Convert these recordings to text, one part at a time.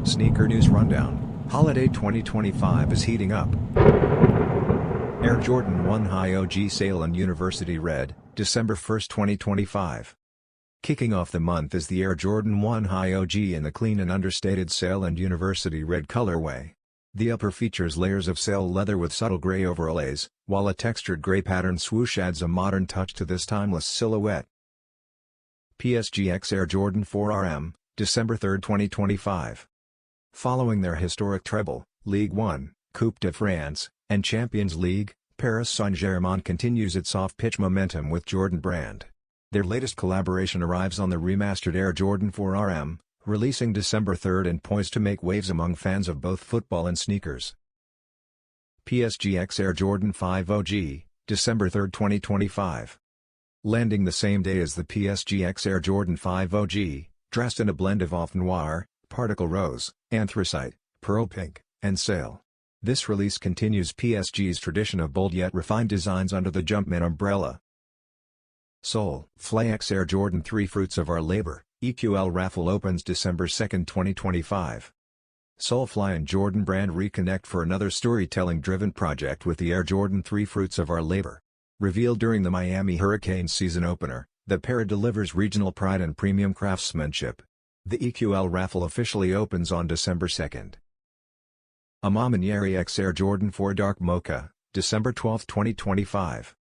Sneaker News Rundown. Holiday 2025 is heating up. Air Jordan 1 High OG Sale and University Red, December 1, 2025. Kicking off the month is the Air Jordan 1 High OG in the clean and understated Sail and University Red colorway. The upper features layers of sail leather with subtle gray overlays, while a textured gray pattern swoosh adds a modern touch to this timeless silhouette. PSGX Air Jordan 4 RM, December 3, 2025. Following their historic treble, Ligue 1, Coupe de France, and Champions League, Paris Saint-Germain continues its off-pitch momentum with Jordan Brand. Their latest collaboration arrives on the remastered Air Jordan 4 RM, releasing December 3 and poised to make waves among fans of both football and sneakers. PSGX Air Jordan 5 OG, December 3, 2025. Landing the same day as the PSGX Air Jordan 5 OG, dressed in a blend of off-noir, particle rose, anthracite, pearl pink, and sail. This release continues PSG's tradition of bold yet refined designs under the Jumpman umbrella. Soulfly X Air Jordan 3 Fruits of Our Labor, EQL raffle opens December 2, 2025. Soulfly and Jordan Brand reconnect for another storytelling-driven project with the Air Jordan 3 Fruits of Our Labor. Revealed during the Miami Hurricanes season opener, the pair delivers regional pride and premium craftsmanship. The EQL raffle officially opens on December 2. Maniére X Air Jordan 4 Dark Mocha, December 12, 2025.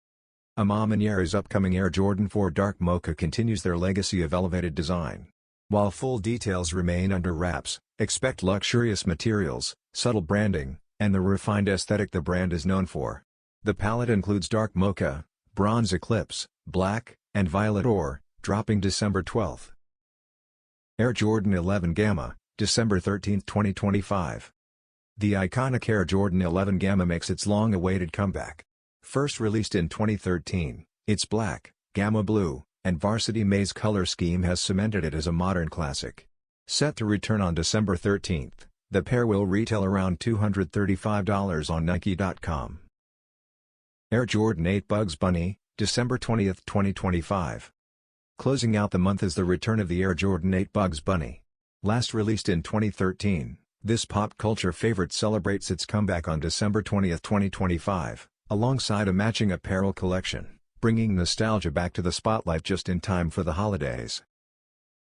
Maniere's upcoming Air Jordan 4 Dark Mocha continues their legacy of elevated design. While full details remain under wraps, expect luxurious materials, subtle branding, and the refined aesthetic the brand is known for. The palette includes Dark Mocha, Bronze Eclipse, Black, and Violet Ore, dropping December 12. Air Jordan 11 Gamma, December 13, 2025. The iconic Air Jordan 11 Gamma makes its long-awaited comeback. First released in 2013, its black, gamma blue, and varsity maize color scheme has cemented it as a modern classic. Set to return on December 13, the pair will retail around $235 on Nike.com. Air Jordan 8 Bugs Bunny, December 20, 2025. Closing out the month is the return of the Air Jordan 8 Bugs Bunny. Last released in 2013, this pop culture favorite celebrates its comeback on December 20, 2025, alongside a matching apparel collection, bringing nostalgia back to the spotlight just in time for the holidays.